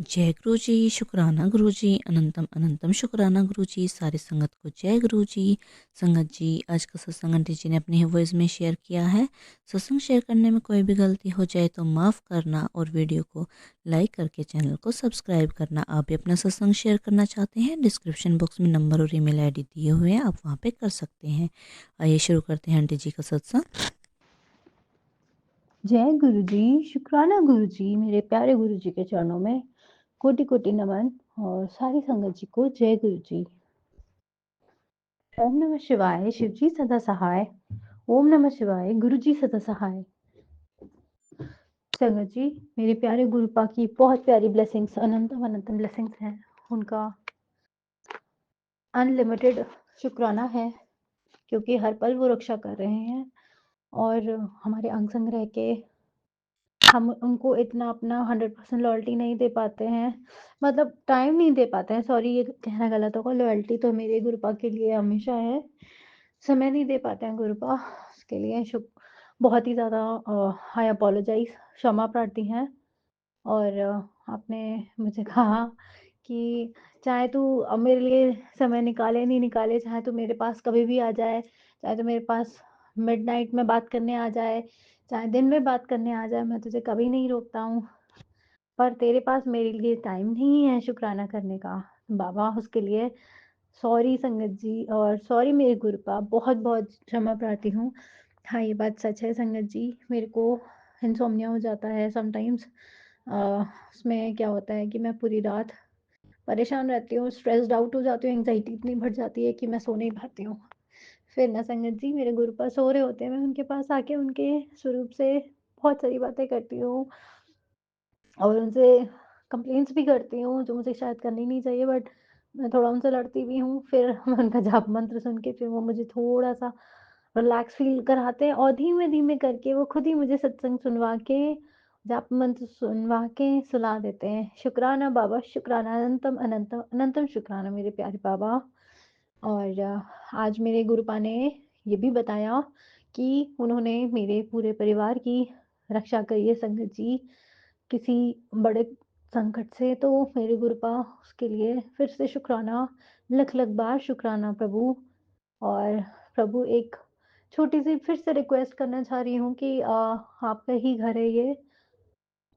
जय गुरु जी, शुक्राना गुरु जी, अनंतम अनंतम शुक्राना गुरु जी, सारी संगत को जय गुरु जी। संगत जी, आज का सत्संग आंटी जी ने अपने वॉइस में शेयर किया है। सत्संग शेयर करने में कोई भी गलती हो जाए तो माफ़ करना और वीडियो को लाइक करके चैनल को सब्सक्राइब करना। आप भी अपना सत्संग शेयर करना चाहते हैं, डिस्क्रिप्शन बॉक्स में नंबर और ईमेल आईडी दिए हुए हैं, आप वहाँ पे कर सकते हैं। आइए शुरू करते हैं आंटी जी का सत्संग। जय गुरु जी, शुक्राना गुरु जी, मेरे प्यारे गुरु जी के चरणों में कोटि कोटि नमन और सारी संगत जी को जय गुरु जी। ओम नमः शिवाय, शिव जी सदा सहाय। ओम नमः शिवाय, गुरु जी सदा सहाय। संगत जी, मेरे प्यारे गुरुपा की बहुत प्यारी ब्लेसिंग्स, अनंतम अनंतम ब्लेसिंग्स हैं। उनका अनलिमिटेड शुक्राना है क्योंकि हर पल वो रक्षा कर रहे हैं और हमारे अंग संग रह के हम उनको इतना अपना 100% लॉयल्टी नहीं दे पाते हैं, मतलब टाइम नहीं दे पाते हैं। सॉरी, ये कहना गलत होगा। लॉयल्टी तो मेरे गुरुपा के लिए हमेशा है, समय नहीं दे पाते हैं गुरुपा, उसके लिए बहुत ही ज़्यादा आई अपोलोजाइज, क्षमा प्रार्थी हैं। और आपने मुझे कहा कि चाहे तू मेरे लिए समय निकाले नहीं निकाले, चाहे तू मेरे पास कभी भी आ जाए, चाहे तो मेरे पास मिडनाइट में बात करने आ जाए, चाहे दिन में बात करने आ जाए, मैं तुझे कभी नहीं रोकता हूँ। पर तेरे पास मेरे लिए टाइम नहीं है शुक्राना करने का बाबा, उसके लिए सॉरी संगत जी, और सॉरी मेरे गुरुपा, बहुत बहुत क्षमा प्रार्थी हूँ। हाँ, ये बात सच है संगत जी, मेरे को इंसोम्निया हो जाता है समटाइम्स। उसमें क्या होता है कि मैं पूरी रात परेशान रहती हूँ, स्ट्रेस्ड आउट हो जाती हूँ, एंग्जाइटी इतनी बढ़ जाती है कि मैं सो नहीं पाती हूँ। फिर ना संगत जी, मेरे गुरुपा सो रहे होते हैं, मैं उनके पास आके उनके स्वरूप से बहुत सारी बातें करती हूँ और उनसे कंप्लेंट्स भी करती हूँ, जो मुझे शायद करनी नहीं चाहिए, बट मैं थोड़ा उनसे लड़ती भी हूँ। फिर मैं उनका जाप मंत्र सुन के फिर वो मुझे थोड़ा-सा रिलैक्स फ़ील कराते हैं और धीमे-धीमे करके वो खुद ही मुझे सत्संग सुनवा के, जाप मंत्र सुनवा के सुला देते हैं। शुक्राना बाबा, शुक्राना, अनंतम अनंतम अनंतम शुक्राना मेरे प्यारे बाबा। और आज मेरे गुरुपा ने ये भी बताया कि उन्होंने मेरे पूरे परिवार की रक्षा करी है संगत जी, किसी बड़े संकट से। तो मेरे गुरुपा, उसके लिए फिर से शुक्राना, लख-लख बार शुक्राना प्रभु। और प्रभु, एक छोटी-सी फिर से रिक्वेस्ट करना चाह रही हूँ कि आपका ही घर है ये,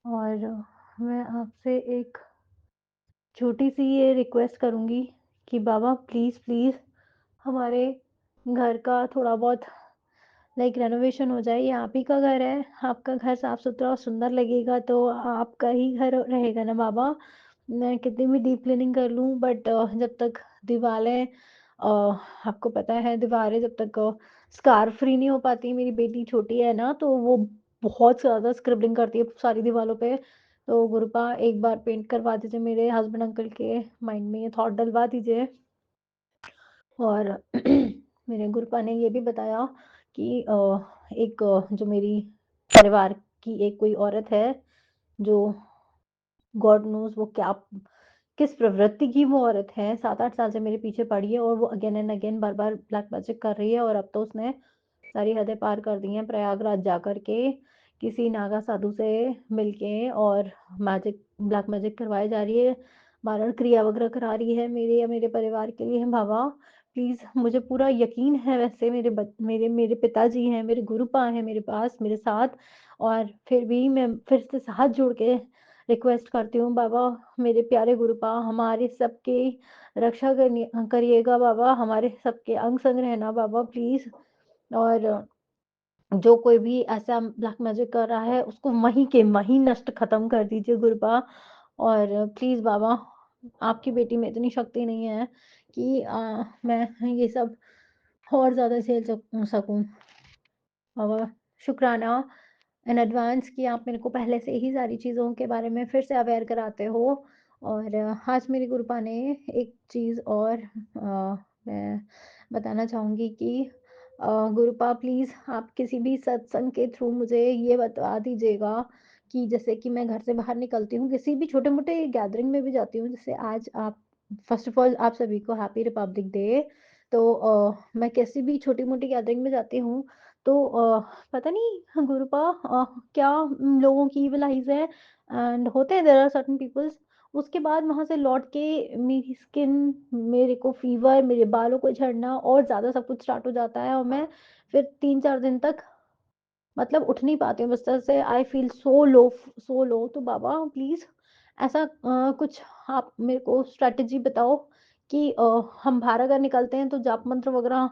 और मैं आपसे एक छोटी-सी ये रिक्वेस्ट करूँगी कि बाबा प्लीज़, प्लीज़ हमारे घर का थोड़ा बहुत लाइक रेनोवेशन हो जाए। ये आप ही का घर है, आपका घर साफ-सुथरा और सुंदर लगेगा तो आपका ही घर रहेगा ना बाबा। मैं कितनी भी डीप क्लीनिंग कर लूँ, बट जब तक दीवारें आपको पता है, दीवारें जब तक स्कार फ्री नहीं हो पाती, मेरी बेटी छोटी है ना, तो वो बहुत ज़्यादा स्क्रिबलिंग करती है सारी दीवारों पे। तो गुरुपा एक बार पेंट करवा दीजिए, मेरे हस्बैंड अंकल के माइंड में ये थॉट डलवा दीजिए। और मेरे गुरुपा ने ये भी बताया कि एक जो मेरी परिवार की एक कोई औरत है, जो गॉड नोज़ वो क्या, किस प्रवृत्ति की वो औरत है, 7-8 साल से मेरे पीछे पड़ी है और वो अगेन एंड अगेन बार-बार ब्लैक मैजिक कर रही है। और अब तो उसने सारी हदें पार कर दी हैं, प्रयागराज जाकर के किसी नागा साधु से मिलके और मैजिक, ब्लैक मैजिक करवाई जा रही है, मारण क्रिया वगैरह करा रही है मेरे या मेरे परिवार के लिए। बाबा प्लीज़, मुझे पूरा यकीन है, वैसे मेरे मेरे पिताजी हैं, मेरे गुरुपा हैं मेरे पास, मेरे साथ, और फिर भी मैं फिर से हाथ जोड़ के रिक्वेस्ट करती हूँ बाबा, मेरे प्यारे गुरुपा, हमारे सबकी रक्षा करिएगा बाबा, हमारे सबके अंग संग रहना बाबा प्लीज़। और जो कोई भी ऐसा ब्लैक मैजिक कर रहा है, उसको वहीं के वहीं नष्ट खत्म कर दीजिए गुरुपा। और प्लीज़ बाबा, आपकी बेटी में इतनी शक्ति नहीं है कि मैं ये सब और ज़्यादा झेल सकूँ। और शुक्राना इन एडवांस कि आप मेरे को पहले से ही सारी चीज़ों के बारे में फिर से अवेयर कराते हो। और आज मेरी गुरुपा ने एक चीज़ और मैं बताना चाहूँगी कि गुरुपा प्लीज़, आप किसी भी सत्संग के थ्रू मुझे ये बता दीजिएगा कि जैसे कि मैं घर से बाहर निकलती हूँ, किसी भी छोटे-मोटे गैदरिंग में भी जाती हूँ, जैसे आज आप, फर्स्ट ऑफ ऑल आप सभी को हैप्पी रिपब्लिक डे। तो मैं किसी भी छोटी-मोटी गैदरिंग में जाती हूँ, तो पता नहीं गुरुपा क्या लोगों की इविल आइज़ है, एंड होते हैं, देयर आर सर्टेन पीपल्स, उसके बाद वहाँ से लौट के मेरी स्किन, मेरे को फ़ीवर, मेरे बालों को झड़ना और ज़्यादा सब कुछ स्टार्ट हो जाता है और मैं फिर 3-4 दिन तक मतलब उठ नहीं पाती हूँ बिस्तर से। आई फ़ील सो लो। तो बाबा प्लीज़ ऐसा कुछ आप मेरे को स्ट्रैटेजी बताओ कि हम बाहर अगर निकलते हैं तो जाप मंत्र वग़ैरह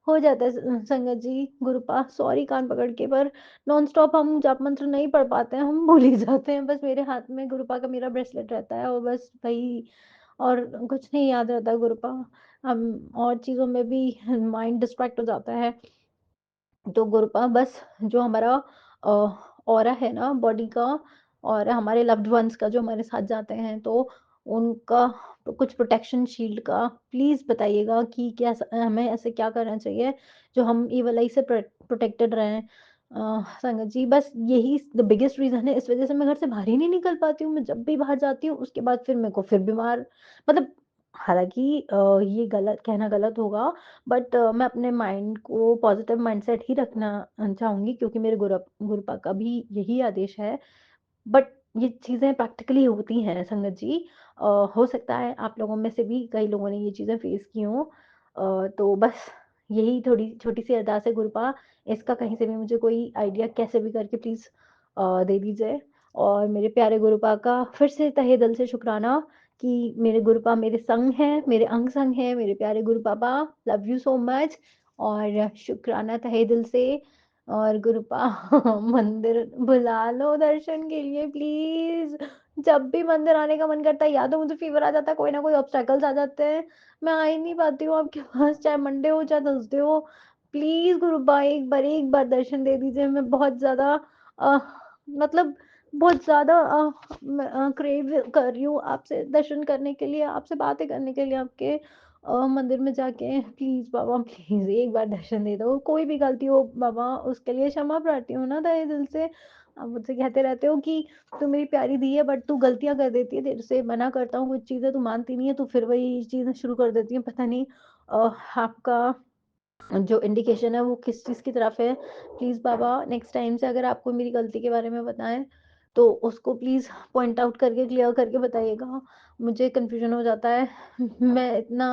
हो जाता है संगत जी, गुरुपा सॉरी कान पकड़ के, पर नॉन स्टॉप हम जाप मंत्र नहीं पढ़ पाते हैं, हम भूल ही जाते हैं। बस मेरे हाथ में गुरुपा का मेरा ब्रेसलेट रहता है और बस वही, और कुछ नहीं याद रहता गुरुपा। और चीज़ों में भी माइंड डिस्ट्रैक्ट हो जाता है। तो गुरुपा बस जो हमारा अ, ऑरा है ना बॉडी का और हमारे लव्ड वन्स का जो हमारे साथ जाते हैं, तो उनका कुछ प्रोटेक्शन शील्ड का प्लीज़ बताइएगा कि क्या हमें ऐसे क्या करना चाहिए जो हम इविल आई से प्रोटेक्टेड रहें। संगत जी बस यही द बिगेस्ट रीज़न है, इस वज़ह से मैं घर से बाहर ही नहीं निकल पाती हूँ। मैं जब भी बाहर जाती हूँ उसके बाद फिर मेरे को फिर बीमार, मतलब हालाँकि ये गलत कहना गलत होगा, बट मैं अपने माइंड को पॉज़िटिव माइंडसेट ही रखना चाहूँगी, क्योंकि मेरे गुरुपा का भी यही आदेश है। बट ये चीज़ें प्रैक्टिकली होती हैं संगत जी। अ, हो सकता है आप लोगों में से भी कई लोगों ने ये चीज़ें फ़ेस की हों। तो बस यही थोड़ी छोटी-सी अरदास है गुरुपा, इसका कहीं से भी मुझे कोई आइडिया कैसे भी करके प्लीज़ दे दीजिए। और मेरे प्यारे गुरुपा का फिर से तहे दिल से शुक्राना कि मेरे गुरुपा मेरे संग हैं, मेरे अंग संग हैं, मेरे प्यारे गुरु पापा, लव यू सो मच। और शुक्राना तहे दिल से। और गुरुपा मंदिर बुला लो दर्शन के लिए प्लीज़। जब भी मंदिर आने का मन करता है, या तो मुझे फ़ीवर आ जाता है, कोई ना कोई ऑब्स्टेकल्स आ जाते हैं, मैं आ ही नहीं पाती हूँ आपके पास, चाहे मंडे हो, चाहे थर्सडे हो। प्लीज़ गुरुपा एक बार दर्शन दे दीजिए। मैं बहुत ज़्यादा अ, मतलब बहुत ज़्यादा मैं क्रेव कर रही हूँ आपसे दर्शन करने के लिए, आपसे बातें करने के लिए, आपके मंदिर में जाके। प्लीज़ बाबा प्लीज़ एक बार दर्शन दे दो। कोई भी गलती हो बाबा उसके लिए क्षमा प्रार्थी हूँ ना तहे दिल से। आप मुझसे कहते रहते हो कि तू मेरी प्यारी धी है बट तू गलतियाँ कर देती है, तेरे से मना करता हूँ कुछ चीज़ें तू मानती नहीं है, तू फिर वही चीज़ें शुरू कर देती है। पता नहीं आपका जो इंडिकेशन है वो किस चीज़ की तरफ है। प्लीज़ बाबा नेक्स्ट टाइम से अगर आपको मेरी गलती के बारे में बताएँ, तो उसको प्लीज़ पॉइंट आउट करके क्लियर करके बताइएगा। मुझे कन्फ्यूज़न हो जाता है। मैं इतना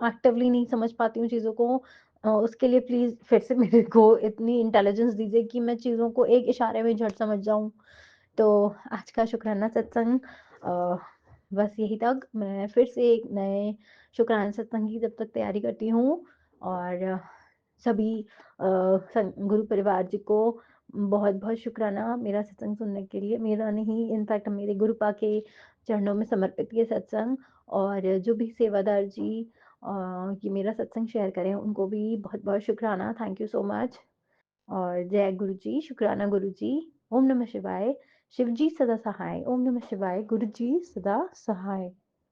एक्टिवली नहीं समझ पाती हूँ चीज़ों को। उसके लिए प्लीज़ फिर से मेरे को इतनी इंटेलिजेंस दीजिए कि मैं चीज़ों को एक इशारे में झट समझ जाऊँ। तो आज का शुक्राना सत्संग अ, बस यही तक। मैं फिर से एक नए शुक्राना सत्संग की जब तक तैयारी करती हूँ। और सभी गुरु परिवार जी को बहुत-बहुत शुक्राना मेरा सत्संग सुनने के लिए। मेरा नहीं, इनफैक्ट मेरे गुरुपा के चरणों में समर्पित ये सत्संग। और जो भी सेवादार जी ये मेरा सत्संग शेयर करें उनको भी बहुत-बहुत शुक्राना। Thank you so much. और जय गुरु जी, शुक्राना गुरु जी। ओम नमः शिवाय। शिव जी सदा सहाय। ओम नमः शिवाय। गुरु जी सदा सहाय।